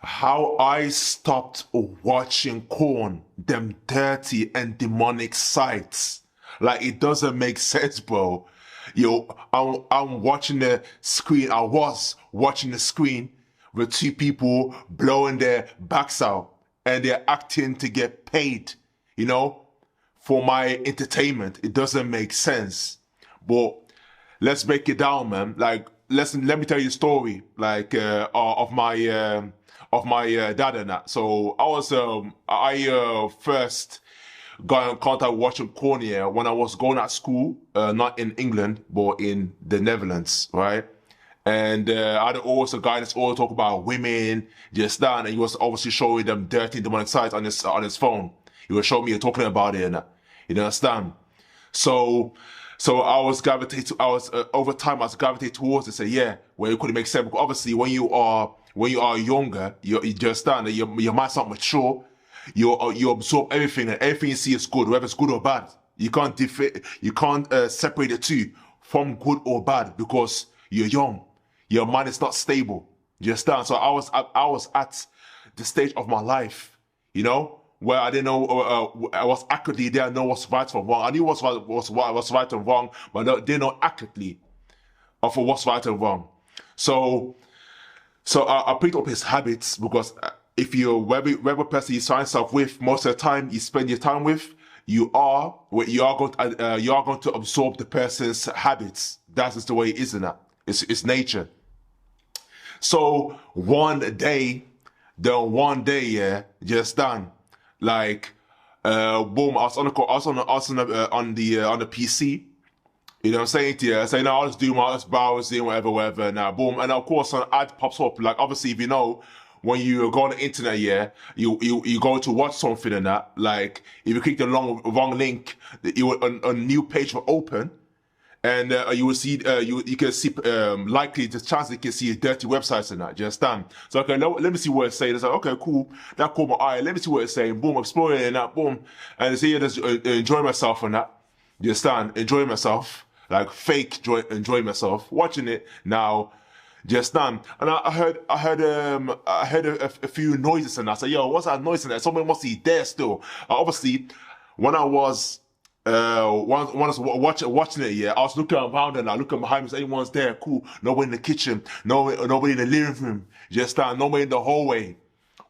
how I stopped watching corn, them dirty and demonic sites. Like, it doesn't make sense, bro. I'm watching the screen. I was watching the screen with two people blowing their backs out and they're acting to get paid, for my entertainment. It doesn't make sense. But let's break it down, man. Like, let me tell you a story, like, of my dad and that. So I first got in contact with watching Cornea when I was going at school, not in England, but in the Netherlands, right? And I had also a guy that's always talk about women, just that, and he was obviously showing them dirty demonic sites on his phone. He was showing me talking about it and that. You understand? So I was over time I was gravitated towards it. Say, yeah, well, it couldn't make sense because obviously when you are younger, you just understand that your mind's not mature. You absorb everything and everything you see is good, whether it's good or bad. You can't separate the two from good or bad because you're young. Your mind is not stable. You understand? So I was at the stage of my life, where I didn't know, I was accurately there, I know what's right from wrong. I knew what's right and wrong, but I didn't know accurately of what's right and wrong. So I picked up his habits because if you're whatever person you surround yourself with, most of the time you spend your time with, you are going to absorb the person's habits. That's just the way it is, isn't it? It's nature. So one day, yeah, just done. Like, boom, I was on the PC. You know what I'm saying to you? I say, no, I'll just do my browsing, whatever. Now, boom, and of course, an ad pops up. Like, obviously, if you know, when you go on the internet, yeah, you go to watch something and that. Like, if you click the wrong link, a new page will open. And you will see, you can see, likely the chance you can see dirty websites and that. Do you understand? So, okay, let me see what it's saying. It's like, okay, cool. That caught my eye. Let me see what it's saying. Boom, exploring and that, boom. And it's here, just enjoying myself and that. Do you understand? Enjoying myself. Like, fake enjoying myself. Watching it now. Just done. And I heard a few noises and that. I said, yo, what's that noise in there? Someone must be there still. Obviously, when I was watching it, yeah, I was looking around and I looking behind me, so anyone's there, cool. Nobody in the kitchen, nobody in the living room, just nobody in the hallway,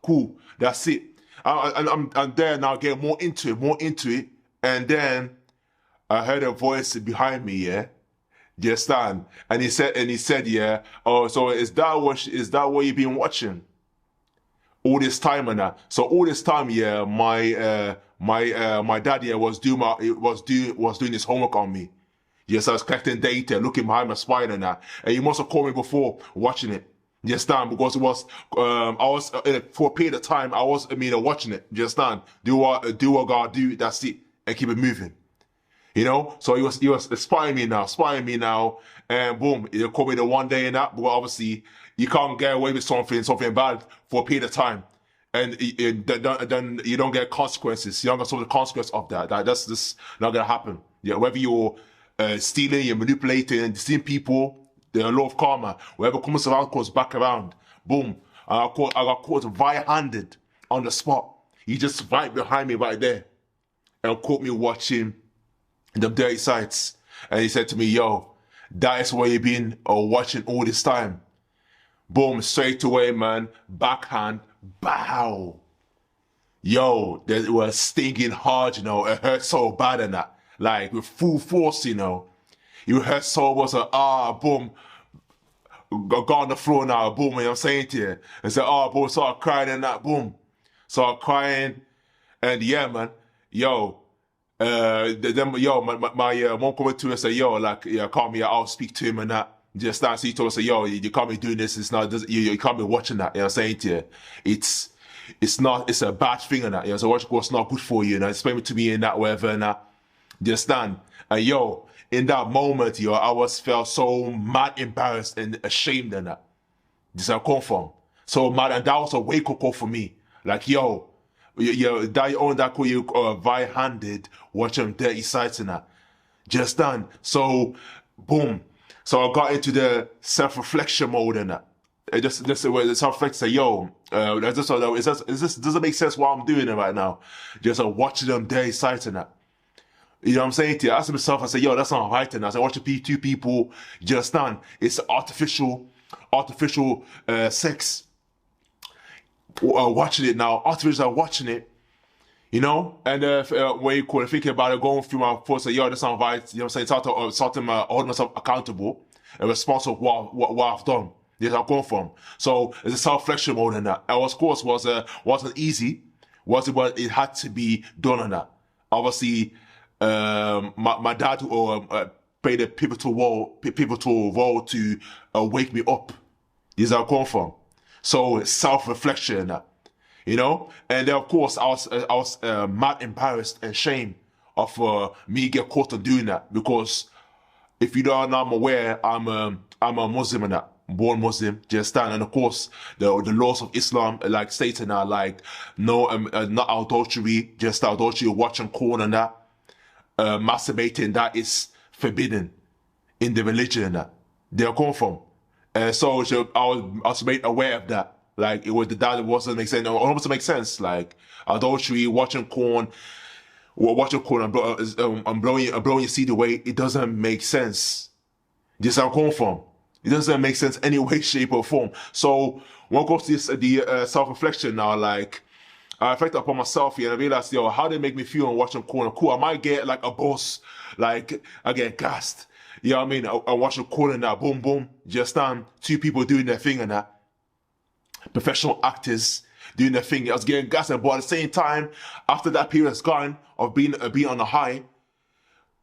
cool. That's it. I'm there now, getting more into it, and then I heard a voice behind me, yeah, just and he said, yeah, oh, so is that what you've been watching all this time and that? So all this time, yeah, my dad, yeah, was doing his homework on me. Yes, I was collecting data, looking behind my spine and that. And he must have called me before watching it. Just because it was I was for a period of time I was watching it. Just do what I gotta do. That's it, and keep it moving. So he was spying me now, and boom, he called me the one day and that. But obviously, you can't get away with something bad for a period of time, and then you don't get consequences. You don't get some of the consequences of that. That's just not gonna happen. Yeah, whether you're stealing, you're manipulating, and deceiving people, the law of karma. Whatever comes around comes back around. Boom, I got caught right-handed on the spot. He just right behind me right there, and caught me watching the dirty sites. And he said to me, yo, that is where you've been watching all this time. Boom, straight away, man, backhand, bow. Yo, it was stinging hard, it hurt so bad and that. Like, with full force, It hurt so much, boom, got on the floor now, boom, you know what I'm saying to you? And said, boom, started crying and that, boom. Started crying, and yeah, man, yo, my mom come to me and say, yo, like, yeah, call me, I'll speak to him and that. Just that, so he told us, yo, you can't be doing this. It's not, you can't be watching that. You know what I'm saying to you? It's a bad thing and that. So watch what's not good for you. Explain it to me in that whatever and that. Just stand. And yo, in that moment, I felt so mad, embarrassed and ashamed and that. This I come from. So mad, and that was a wake up call for me. Like, yo, that you own that call you right-handed, watching dirty sites and that. Just done. So, boom. So I got into the self-reflection mode and that. It self-reflect, say, yo, this doesn't make sense why I'm doing it right now. Just watching them day sight and that. You know what I'm saying to you? I asked myself, I said, yo, that's not right. And I said, watching two people just stand. It's artificial sex. Watching it now, artificial watching it, you know? And when you call it, thinking about it, going through my thoughts, say, yo, that's not right. You know what I'm saying? Start to hold myself accountable and responsible for what I've done. Yes, I'm going from. So it's a self-reflection mode in that. And of course wasn't easy. But it had to be done on that. Obviously, my dad played a pivotal role to wake me up. This is where I come from. So self-reflection in that, you know. And then of course I was mad embarrassed and ashamed of me get caught on doing that, because if you don't know, I'm aware I'm a Muslim and that. Born Muslim, just and of course the laws of Islam like stating that like no not adultery, just adultery, watching porn and that, masturbating, that is forbidden in the religion and that they're come from. So I was made aware of that. Like that wasn't make sense. It almost make sense. Like adultery, watching porn and blowing your seed away. It doesn't make sense. Just where I'm coming from. It doesn't make sense any way, shape, or form. So when I go to this, the self-reflection now, like I reflect upon myself here and I realize, yo, how they make me feel on watching corner. Cool, I might get like a boss, like I get gassed. You know what I mean? I'm watching corner now, boom, boom. Just two people doing their thing and that. Professional actors doing their thing. I was getting gassed, but at the same time, after that period's gone of being on a high,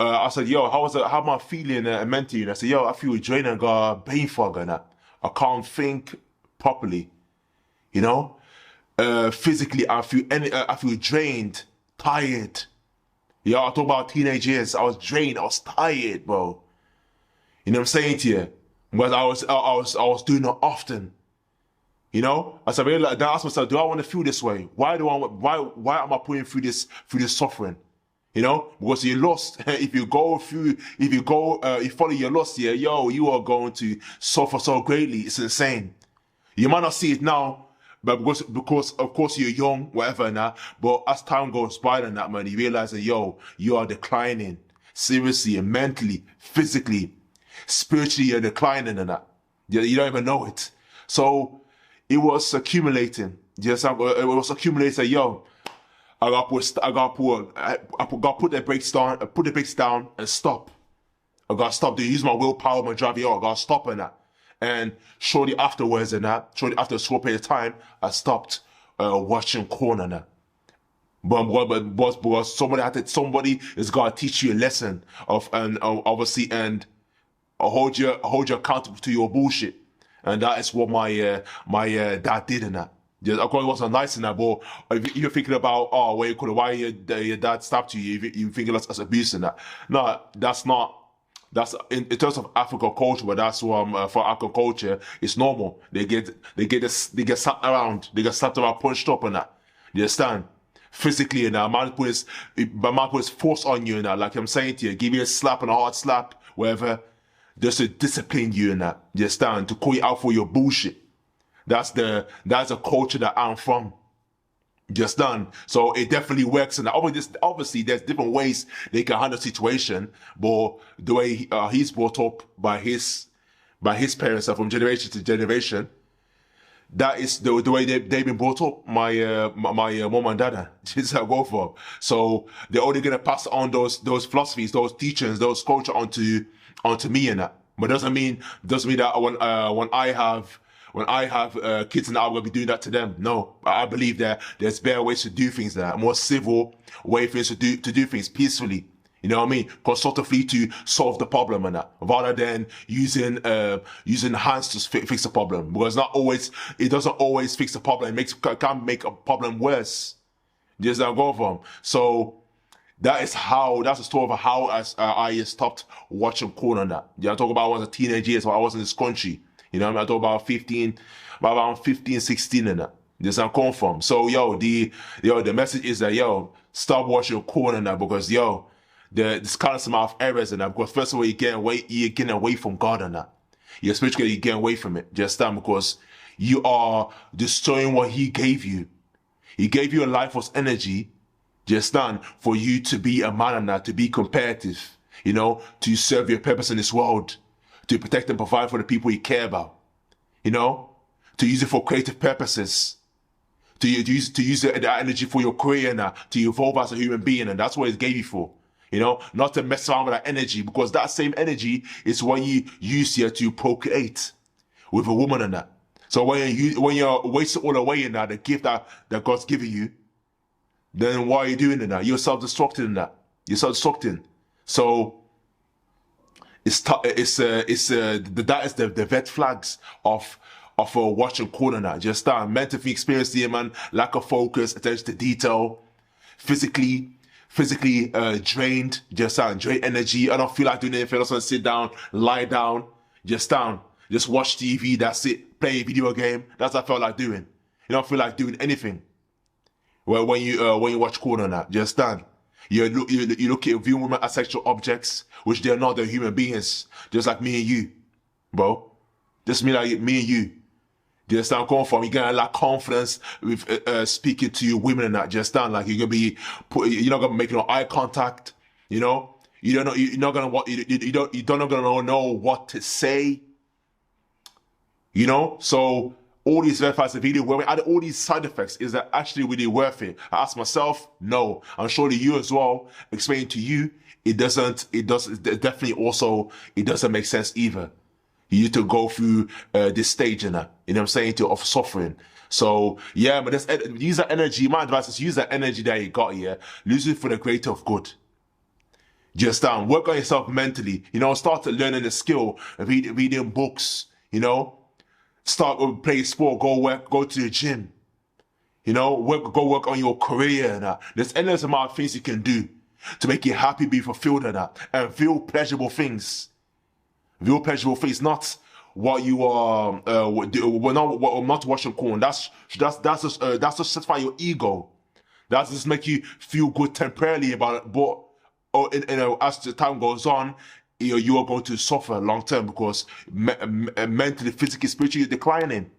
I said, yo, how am I feeling mentally? And I said, yo, I feel drained and got brain fog and that. I can't think properly, you know? Physically, I feel drained, tired. Yeah, I talk about teenage years. I was drained, I was tired, bro. You know what I'm saying to you? But I was doing it often. You know? I said, I asked myself, do I want to feel this way? Why am I putting through this suffering? You know, because you're lost. If you follow your lust, yeah, yo, you are going to suffer so greatly. It's insane. You might not see it now, but because of course you're young, whatever now. But as time goes by and that, man, you realize that, yo, you are declining. Seriously, and mentally, physically, spiritually, you're declining and that. You don't even know it. So it was accumulating. Yes, it was accumulating, yo. I got put the brakes down and stop. I got to stop. To use my willpower, my drive. Yo, I got to stop and that. And shortly afterwards and that, shortly after a short period of time, I stopped watching porn and that. But somebody is gonna teach you a lesson obviously hold you accountable to your bullshit. And that is what my dad did in that. Yeah, of course, it wasn't nice in that, but if you're thinking about, why your dad stabbed you, you thinking that's abuse in that. No, that's not. That's in terms of African culture, but that's what for African culture, it's normal. They get slapped around, punched up and that. You understand? Physically and that, man puts force on you and that. Like I'm saying to you, give you a slap and a hard slap, whatever, just to discipline you and that. You understand? To call you out for your bullshit. That's a culture that I'm from. Just done. So it definitely works. And obviously there's different ways they can handle the situation, but the way he's brought up by his parents from generation to generation, that is the way they've been brought up. My mom and dad, just I go for. So they're only gonna pass on those philosophies, those teachings, those culture onto me and that. But doesn't mean that when I have kids and I'm going to be doing that to them. No, I believe that there's better ways to do things, that more civil way for things to do things peacefully. You know what I mean? Constructively to solve the problem and that, rather than using hands to fix the problem. Because it doesn't always fix the problem. It can make a problem worse. Just that go from. So that's the story of how I stopped watching porn and that. Yeah, I talk about when I was a teenager, so I was in this country. You know what I mean? I talk about around 15, 16 and that. This I'm coming from. So the message is that stop watching porn and that, because there's countless amount of errors in that. Because first of all, you're getting away from God and that. Your spirituality, you get away from it. Just because you are destroying what he gave you. He gave you a life force energy, just for you to be a man and that, to be competitive, to serve your purpose in this world, to protect and provide for the people you care about, to use it for creative purposes, to use that energy for your career and to evolve as a human being, and that's what it gave you for. Not to mess around with that energy, because that same energy is what you use here to procreate with a woman and that. So when you're wasting all away in that, the gift that God's giving you, then why are you doing in that? You're self-destructing in that. You're self-destructing. So that is the red flags of watching corner now. Just mental experience here, man. Lack of focus, attention to detail, physically drained, drained energy. I don't feel like doing anything. I just want to sit down, lie down, just watch TV. That's it. Play a video game. That's what I felt like doing. You don't feel like doing anything. Well, when you watch corner now, you look at viewing women as sexual objects, which they're not. They're human beings, just like me and you, bro. Just me and you. Do you understand where I'm coming from? You're gonna lack confidence with speaking to your women and that. Just like you're not gonna make no eye contact. You don't know what to say. So all these red flags of video, where we add all these side effects, is that actually really worth it? I ask myself, no. I'm sure that you as well, explaining to you, it doesn't make sense either. You need to go through this stage and that, you know what I'm saying, of suffering. So yeah, but use that energy. My advice is use that energy that you got here, use it for the greater of good. Just work on yourself mentally. Start learning the skill, reading books. Start playing sport. Go to the gym. Go work on your career and that. There's endless amount of things you can do to make you happy, be fulfilled and that, and feel pleasurable things. Real pleasurable things, not what you are. We're not watching porn. That's just satisfy your ego. That's just make you feel good temporarily about it. But as the time goes on, you are going to suffer long term, because mentally, physically, spiritually, you're declining.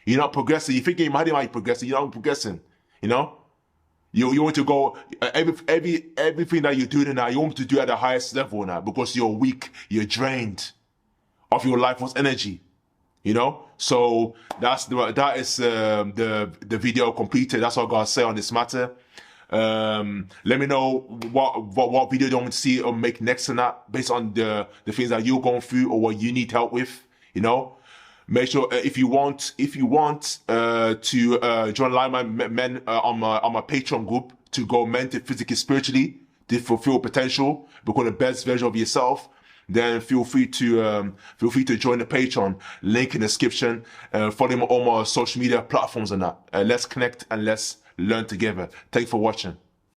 You're not progressing. You think you're progressing. You're not progressing. You want to go everything that you're doing now. You want to do at the highest level now, because you're weak. You're drained of your life force energy. So that is the video completed. That's what I gotta say on this matter. Let me know what video you want me to see or make next to that, based on the things that you're going through or what you need help with. Make sure if you want to join Like Minded Men on my Patreon group, to go mentally, physically, spiritually, to fulfill potential, become the best version of yourself, then feel free to join the Patreon. Link in the description. Follow me on all my social media platforms and that. Let's connect and let's learn together. Thanks for watching.